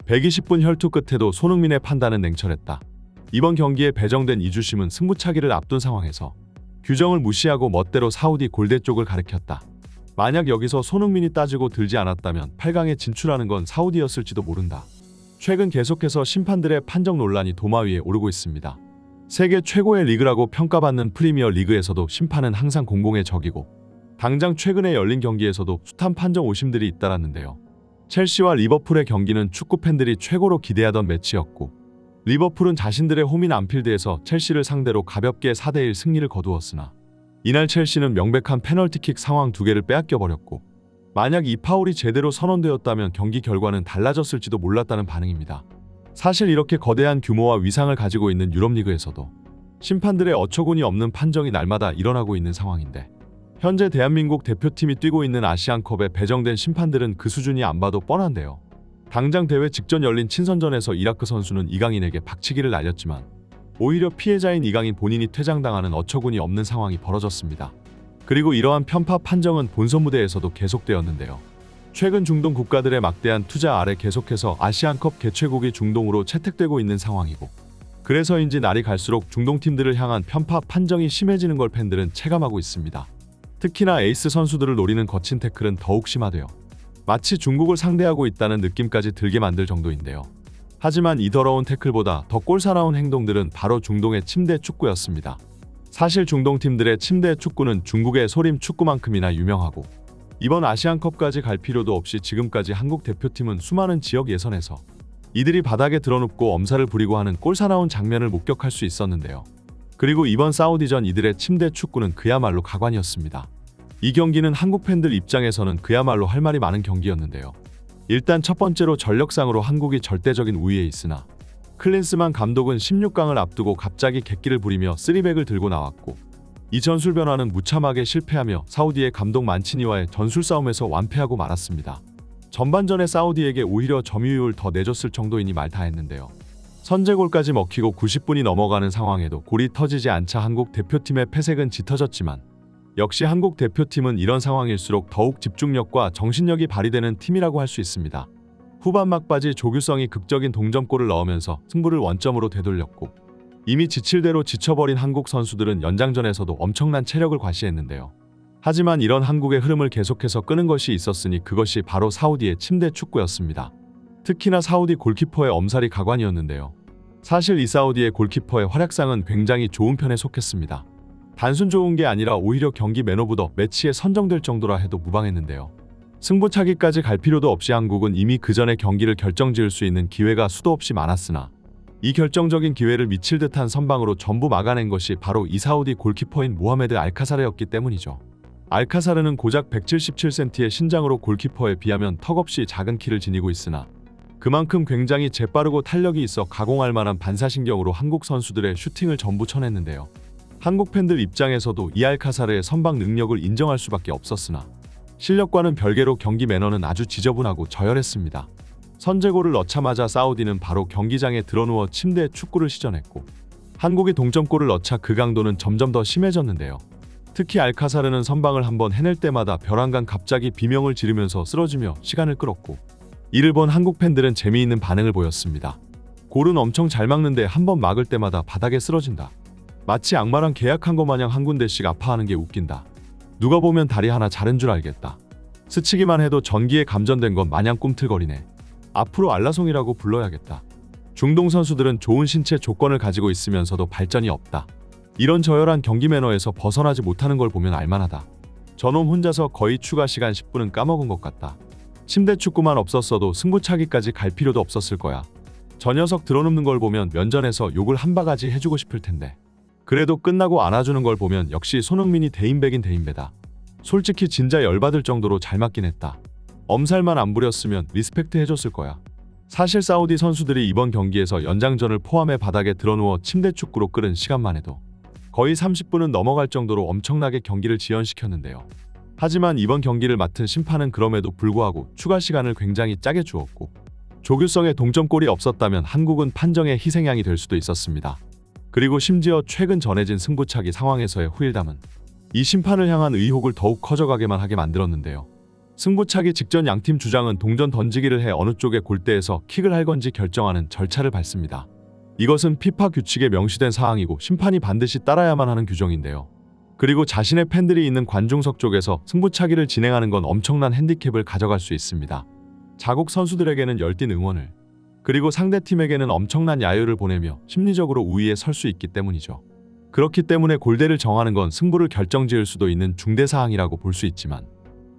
120분 혈투 끝에도 손흥민의 판단은 냉철했다. 이번 경기에 배정된 이주심은 승부차기를 앞둔 상황에서 규정을 무시하고 멋대로 사우디 골대 쪽을 가리켰다. 만약 여기서 손흥민이 따지고 들지 않았다면 8강에 진출하는 건 사우디였을지도 모른다. 최근 계속해서 심판들의 판정 논란이 도마 위에 오르고 있습니다. 세계 최고의 리그라고 평가받는 프리미어 리그에서도 심판은 항상 공공의 적이고 당장 최근에 열린 경기에서도 숱한 판정 오심들이 잇따랐는데요. 첼시와 리버풀의 경기는 축구 팬들이 최고로 기대하던 매치였고 리버풀은 자신들의 홈인 안필드에서 첼시를 상대로 가볍게 4대1 승리를 거두었으나 이날 첼시는 명백한 페널티킥 상황 2개를 빼앗겨버렸고 만약 이 파울이 제대로 선언되었다면 경기 결과는 달라졌을지도 몰랐다는 반응입니다. 사실 이렇게 거대한 규모와 위상을 가지고 있는 유럽리그에서도 심판들의 어처구니 없는 판정이 날마다 일어나고 있는 상황인데 현재 대한민국 대표팀이 뛰고 있는 아시안컵에 배정된 심판들은 그 수준이 안 봐도 뻔한데요. 당장 대회 직전 열린 친선전에서 이라크 선수는 이강인에게 박치기를 날렸지만 오히려 피해자인 이강인 본인이 퇴장당하는 어처구니 없는 상황이 벌어졌습니다. 그리고 이러한 편파 판정은 본선 무대에서도 계속되었는데요. 최근 중동 국가들의 막대한 투자 아래 계속해서 아시안컵 개최국이 중동으로 채택되고 있는 상황이고 그래서인지 날이 갈수록 중동 팀들을 향한 편파 판정이 심해지는 걸 팬들은 체감하고 있습니다. 특히나 에이스 선수들을 노리는 거친 태클은 더욱 심하되어 마치 중국을 상대하고 있다는 느낌까지 들게 만들 정도인데요. 하지만 이 더러운 태클보다 더 꼴사나운 행동들은 바로 중동의 침대 축구였습니다. 사실 중동 팀들의 침대 축구는 중국의 소림 축구만큼이나 유명하고 이번 아시안컵까지 갈 필요도 없이 지금까지 한국 대표팀은 수많은 지역 예선에서 이들이 바닥에 드러눕고 엄살을 부리고 하는 꼴사나운 장면을 목격할 수 있었는데요. 그리고 이번 사우디전 이들의 침대 축구는 그야말로 가관이었습니다. 이 경기는 한국 팬들 입장에서는 그야말로 할 말이 많은 경기였는데요. 일단 첫 번째로 전력상으로 한국이 절대적인 우위에 있으나 클린스만 감독은 16강을 앞두고 갑자기 객기를 부리며 3백을 들고 나왔고 이 전술 변화는 무참하게 실패하며 사우디의 감독 만치니와의 전술 싸움에서 완패하고 말았습니다. 전반전에 사우디에게 오히려 점유율을 더 내줬을 정도이니 말 다 했는데요. 선제골까지 먹히고 90분이 넘어가는 상황에도 골이 터지지 않자 한국 대표팀의 패색은 짙어졌지만 역시 한국 대표팀은 이런 상황일수록 더욱 집중력과 정신력이 발휘되는 팀이라고 할 수 있습니다. 후반 막바지 조규성이 극적인 동점골을 넣으면서 승부를 원점으로 되돌렸고 이미 지칠 대로 지쳐버린 한국 선수들은 연장전에서도 엄청난 체력을 과시했는데요. 하지만 이런 한국의 흐름을 계속해서 끄는 것이 있었으니 그것이 바로 사우디의 침대 축구였습니다. 특히나 사우디 골키퍼의 엄살이 가관이었는데요. 사실 이 사우디의 골키퍼의 활약상은 굉장히 좋은 편에 속했습니다. 단순 좋은 게 아니라 오히려 경기 맨 오브 더 매치에 선정될 정도라 해도 무방했는데요. 승부차기까지 갈 필요도 없이 한국은 이미 그 전에 경기를 결정지을 수 있는 기회가 수도 없이 많았으나 이 결정적인 기회를 미칠 듯한 선방으로 전부 막아낸 것이 바로 이 사우디 골키퍼인 모하메드 알카사르였기 때문이죠. 알카사르는 고작 177cm의 신장으로 골키퍼에 비하면 턱없이 작은 키를 지니고 있으나 그만큼 굉장히 재빠르고 탄력이 있어 가공할 만한 반사신경으로 한국 선수들의 슈팅을 전부 쳐냈는데요. 한국 팬들 입장에서도 이 알카사르의 선방 능력을 인정할 수밖에 없었으나 실력과는 별개로 경기 매너는 아주 지저분하고 저열했습니다. 선제골을 넣자마자 사우디는 바로 경기장에 드러누워 침대 축구를 시전했고 한국이 동점골을 넣자 그 강도는 점점 더 심해졌는데요. 특히 알카사르는 선방을 한번 해낼 때마다 벼랑간 갑자기 비명을 지르면서 쓰러지며 시간을 끌었고 이를 본 한국 팬들은 재미있는 반응을 보였습니다. 골은 엄청 잘 막는데 한번 막을 때마다 바닥에 쓰러진다. 마치 악마랑 계약한 것 마냥 한 군데씩 아파하는 게 웃긴다. 누가 보면 다리 하나 자른 줄 알겠다. 스치기만 해도 전기에 감전된 것 마냥 꿈틀거리네. 앞으로 알라송이라고 불러야겠다. 중동 선수들은 좋은 신체 조건을 가지고 있으면서도 발전이 없다. 이런 저열한 경기 매너에서 벗어나지 못하는 걸 보면 알만하다. 저놈 혼자서 거의 추가 시간 10분은 까먹은 것 같다. 침대 축구만 없었어도 승부차기까지 갈 필요도 없었을 거야. 저 녀석 들어눕는 걸 보면 면전에서 욕을 한 바가지 해주고 싶을 텐데. 그래도 끝나고 안아주는 걸 보면 역시 손흥민이 대인배긴 대인배다. 솔직히 진짜 열받을 정도로 잘 맞긴 했다. 엄살만 안 부렸으면 리스펙트 해줬을 거야. 사실 사우디 선수들이 이번 경기에서 연장전을 포함해 바닥에 드러누워 침대 축구로 끓은 시간만 해도 거의 30분은 넘어갈 정도로 엄청나게 경기를 지연시켰는데요. 하지만 이번 경기를 맡은 심판은 그럼에도 불구하고 추가 시간을 굉장히 짜게 주었고 조규성의 동점골이 없었다면 한국은 판정의 희생양이 될 수도 있었습니다. 그리고 심지어 최근 전해진 승부차기 상황에서의 후일담은 이 심판을 향한 의혹을 더욱 커져가게만 하게 만들었는데요. 승부차기 직전 양팀 주장은 동전 던지기를 해 어느 쪽의 골대에서 킥을 할 건지 결정하는 절차를 밟습니다. 이것은 피파 규칙에 명시된 사항이고 심판이 반드시 따라야만 하는 규정인데요. 그리고 자신의 팬들이 있는 관중석 쪽에서 승부차기를 진행하는 건 엄청난 핸디캡을 가져갈 수 있습니다. 자국 선수들에게는 열띤 응원을, 그리고 상대팀에게는 엄청난 야유를 보내며 심리적으로 우위에 설 수 있기 때문이죠. 그렇기 때문에 골대를 정하는 건 승부를 결정지을 수도 있는 중대사항이라고 볼 수 있지만,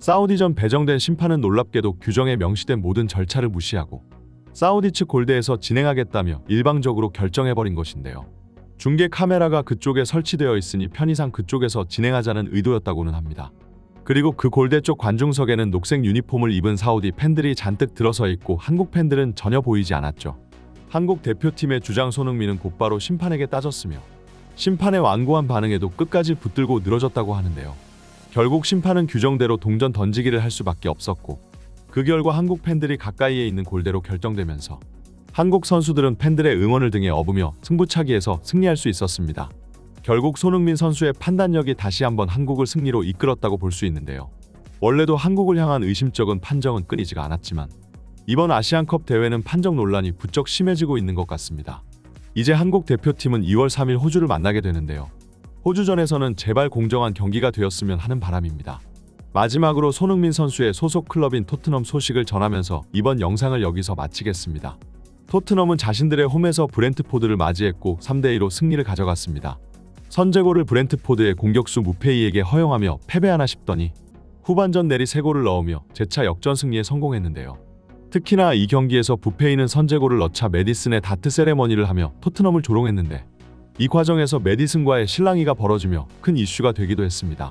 사우디전 배정된 심판은 놀랍게도 규정에 명시된 모든 절차를 무시하고 사우디 측 골대에서 진행하겠다며 일방적으로 결정해버린 것인데요. 중계 카메라가 그쪽에 설치되어 있으니 편의상 그쪽에서 진행하자는 의도였다고는 합니다. 그리고 그 골대 쪽 관중석에는 녹색 유니폼을 입은 사우디 팬들이 잔뜩 들어서 있고 한국 팬들은 전혀 보이지 않았죠. 한국 대표팀의 주장 손흥민은 곧바로 심판에게 따졌으며 심판의 완고한 반응에도 끝까지 붙들고 늘어졌다고 하는데요. 결국 심판은 규정대로 동전 던지기를 할 수밖에 없었고, 그 결과 한국 팬들이 가까이에 있는 골대로 결정되면서 한국 선수들은 팬들의 응원을 등에 업으며 승부차기에서 승리할 수 있었습니다. 결국 손흥민 선수의 판단력이 다시 한번 한국을 승리로 이끌었다고 볼 수 있는데요. 원래도 한국을 향한 의심적인 판정은 끊이지가 않았지만 이번 아시안컵 대회는 판정 논란이 부쩍 심해지고 있는 것 같습니다. 이제 한국 대표팀은 2월 3일 호주를 만나게 되는데요. 호주전에서는 제발 공정한 경기가 되었으면 하는 바람입니다. 마지막으로 손흥민 선수의 소속 클럽인 토트넘 소식을 전하면서 이번 영상을 여기서 마치겠습니다. 토트넘은 자신들의 홈에서 브렌트포드를 맞이했고 3대2로 승리를 가져갔습니다. 선제골을 브렌트포드의 공격수 무페이에게 허용하며 패배하나 싶더니 후반전 내리 3골을 넣으며 재차 역전 승리에 성공했는데요. 특히나 이 경기에서 무페이는 선제골을 넣자 메디슨의 다트 세레머니를 하며 토트넘을 조롱했는데, 이 과정에서 메디슨과의 실랑이가 벌어지며 큰 이슈가 되기도 했습니다.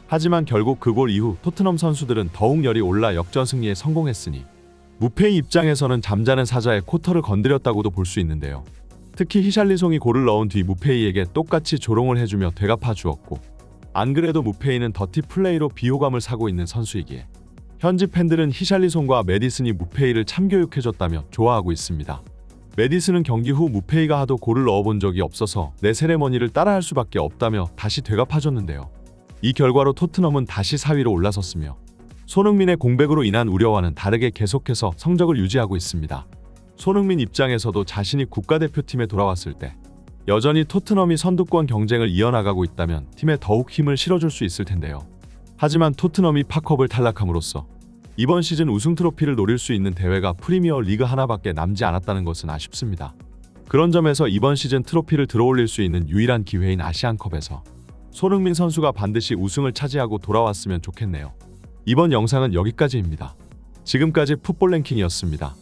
하지만 결국 그 골 이후 토트넘 선수들은 더욱 열이 올라 역전 승리에 성공했으니 무페이 입장에서는 잠자는 사자의 코털을 건드렸다고도 볼 수 있는데요. 특히 히샬리송이 골을 넣은 뒤 무페이에게 똑같이 조롱을 해주며 되갚아 주었고, 안 그래도 무페이는 더티 플레이로 비호감을 사고 있는 선수이기에 현지 팬들은 히샬리송과 메디슨이 무페이를 참교육해줬다며 좋아하고 있습니다. 메디슨은 경기 후 무페이가 하도 골을 넣어본 적이 없어서 내 세레머니를 따라할 수밖에 없다며 다시 되갚아줬는데요. 이 결과로 토트넘은 다시 4위로 올라섰으며 손흥민의 공백으로 인한 우려와는 다르게 계속해서 성적을 유지하고 있습니다. 손흥민 입장에서도 자신이 국가대표팀에 돌아왔을 때 여전히 토트넘이 선두권 경쟁을 이어나가고 있다면 팀에 더욱 힘을 실어줄 수 있을 텐데요. 하지만 토트넘이 파컵을 탈락함으로써 이번 시즌 우승 트로피를 노릴 수 있는 대회가 프리미어 리그 하나밖에 남지 않았다는 것은 아쉽습니다. 그런 점에서 이번 시즌 트로피를 들어올릴 수 있는 유일한 기회인 아시안컵에서 손흥민 선수가 반드시 우승을 차지하고 돌아왔으면 좋겠네요. 이번 영상은 여기까지입니다. 지금까지 풋볼 랭킹이었습니다.